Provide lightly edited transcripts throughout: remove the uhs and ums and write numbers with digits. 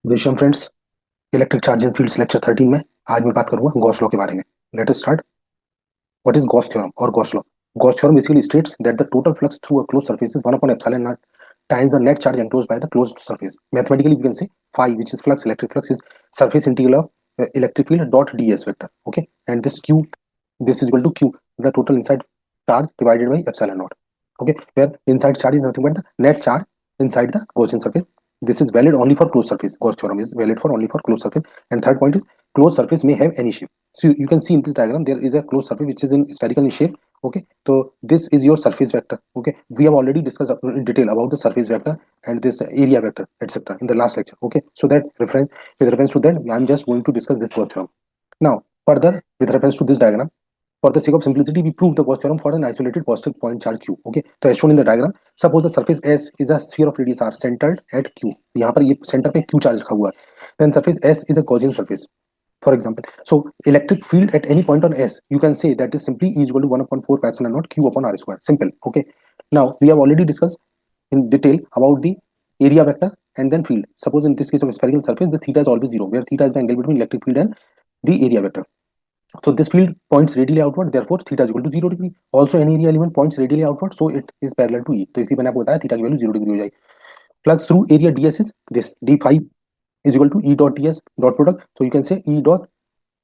विशम friends, electric charge and fields lecture 13 में आज मैं बात करूंगा गॉस लॉ के बारे में। Let us start. What is Gauss theorem और Gauss law? Gauss theorem basically states that the total flux through a closed surface is 1 upon epsilon naught times the net charge enclosed by the closed surface. Mathematically we can say phi, which is flux, electric flux, is surface integral of electric field dot ds vector. Okay, and this is equal to q, the total inside charge divided by epsilon naught. Okay, where inside charge is nothing but the net charge inside the Gaussian surface. This is valid only for closed surface. Gauss theorem is valid for only for closed surface. And third point is closed surface may have any shape. So you can see in this diagram there is a closed surface which is in spherical in shape. Okay, so this is your surface vector. Okay, we have already discussed in detail about the surface vector and this area vector, etc. in the last lecture. Okay, so that reference, with reference to that, I'm just going to discuss this Gauss theorem. Now further, with reference to this diagram, for the sake of simplicity, we prove the Gauss theorem for an isolated positive point charge q. Okay, so as shown in the diagram, suppose the surface S is a sphere of radius r centered at q. यहाँ पर ये center पे q charge रखा हुआ है. Then surface S is a Gaussian surface, for example. So electric field at any point on S, you can say that is simply E is equal to 1 upon 4 pi epsilon naught q upon r square. Simple. Okay. Now we have already discussed in detail about the area vector and then field. Suppose in this case of spherical surface, the theta is always zero, where theta is the angle between electric field and the area vector. So this field points radially outward, therefore theta is equal to 0 degree. Also any area element points radially outward, so it is parallel to E. तो इसलिए मैंने आपको बताया theta की value 0 degree हो जाएगी. Flux through area ds is this, d phi is equal to E dot ds dot product. So you can say E dot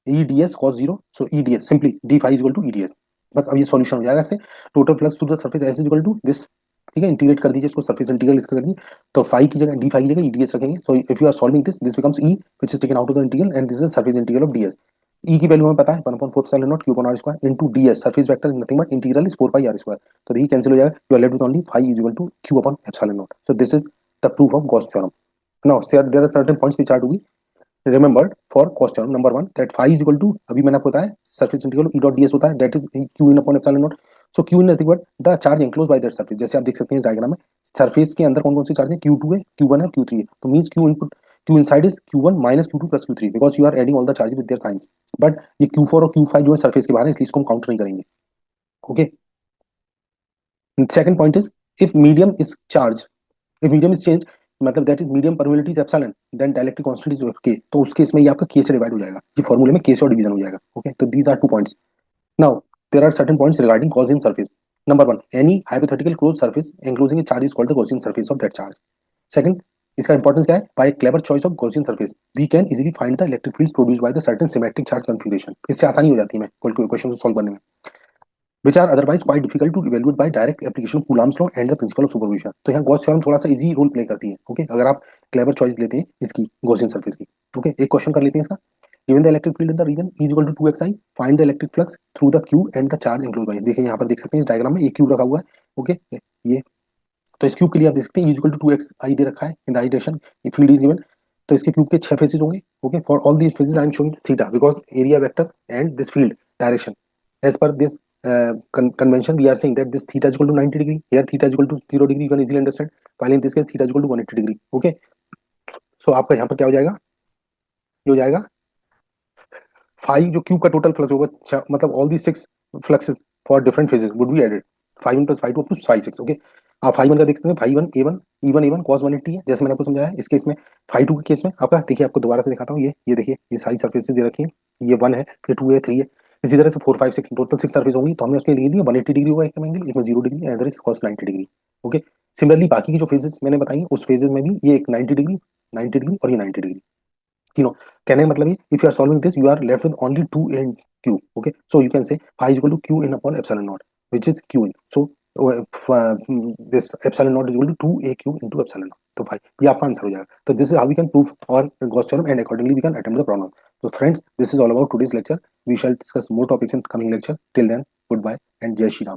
E ds cos 0. So E ds simply d phi is equal to E ds. बस अब ये solution हो जाएगा इससे. Total flux through the surface S is equal to this. ठीक है, integrate कर दीजिए इसको, सरफेस इंटीग्रल इसका कर दीजिए, तो फाई की जगह डी फाई की जगह ईडीएस रखेंगे. So if you are solving this becomes E which is taken out of the integral and this is surface integral of DS. E की वैल्यू हमें पता है 1/4 epsilon naught Q upon R square into DS. Surface vector is nothing but integral is 4 pi R square. तो देखिए cancel हो जाएगा. You are left with only phi is equal to Q upon epsilon not. So this is the proof of Gauss theorem. Now there are certain points which are to be remembered for cos theorem. Number one, that phi is equal to, अभी मैंने आपको बताया surface integral E dot ds होता है, that is q in upon epsilon naught. So q in is equal the charge enclosed by that surface. जैसे आप देख सकते हैं इस डायग्राम में, सरफेस के अंदर कौन कौन सी चार्ज है, q2 है, q1 है, q3 है. तो means q input, q inside is q1 minus q2 plus q3 because you are adding all the charges with their signs. But ये q4 और q5 जो है सरफेस के बाहर है, इसलिए इसको हम काउंट नहीं करेंगे. Okay. Second point is if medium is charged, if medium is changed, मतलब that is medium permeability is epsilon, then dielectric constant is K. तो उसके इसमें ये आपका के से डिवाइड हो जाएगा. ये फार्मूले में के से और डिवीजन हो जाएगा. ओके, तो these are two points. Now there are certain points regarding Gaussian surface. Number one, any hypothetical close surface enclosing a charge is called the Gaussian surface of that charge. Second, इसका importance क्या है? By clever choice of Gaussian surface we can easily find the electric fields produced by the certain symmetric charge configuration. इससे आसानी हो जाती है question को solve करने में, which are otherwise quite difficult to evaluate by direct application of Coulomb's law and the principle of superposition. तो यहाँ गॉस थ्योरम थोड़ा सा इजी रोल प्ले करती है. ओके, अगर आप क्लेवर चॉइस लेते हैं इसकी गॉसियन सरफेस की. ओके, एक क्वेश्चन कर लेते हैं इसका. given the electric field in the region E is equal to 2xi, find the electric flux through the q and the charge enclosed by. देखिए यहाँ पर देख सकते हैं इस डायग्राम में एक क्यूब रखा हुआ है. ओके, ये तो इस क्यूब के लिए आप देख सकते हैं E is equal to 2xi दे रखा है in the direction field is given. तो इसके क्यूब के 6 फेसेस होंगे. Okay, for all these faces I am showing theta because area vector and this field direction as per this convention we are saying that this theta is equal to 90 degree, here theta is equal to 0 degree, you can easily understand. while in this case theta is equal to 180 degree. okay, so आपका यहाँ पर क्या हो जाएगा, ये हो जाएगा phi जो क्यूब का टोटल फ्लक्स होगा, मतलब all the 6 fluxes for different phases would be added. Phi 1 plus phi 2 up to phi 6. Okay, आप फाई 1 का देख सकते हैं, phi 1 a1 e1 a1 cos 180 है जैसे मैंने आपको समझाया. इस केस में फाई 2 के केस में आपका देखिए, आपको दोबारा से दिखाता हूँ. ये देखिए, ये सारी सर्फेसेस दे रखी हैं. ये 1 है, फिर 2 है, 3 है, इसी तरह से 4 5 6 टोटल 6 सर्फेस होंगी. तो हमने उसके लिए दिया 180 डिग्री होगा एक में एंगल, एक में 0 degree, other is cos 90 degree. Okay, similarly बाकी की जो फेजेस मैंने बताई उस फेजेस में भी ये एक 90 डिग्री, 90 डिग्री और ये 90 डिग्री. तीनों. कहने का मतलब ये, if you are solving this you are left with only 2 in q. Okay, so you can say phi is equal to q in upon epsilon naught which is q in. so this epsilon naught is equal to 2aq into epsilon naught. तो भाई ये आपका answer हो जाएगा. तो this is how we can prove our Gauss theorem and accordingly we can attempt the problem. तो friends, this is all about today's lecture. We shall discuss more topics in coming lecture. Till then, good bye and जय श्री राम.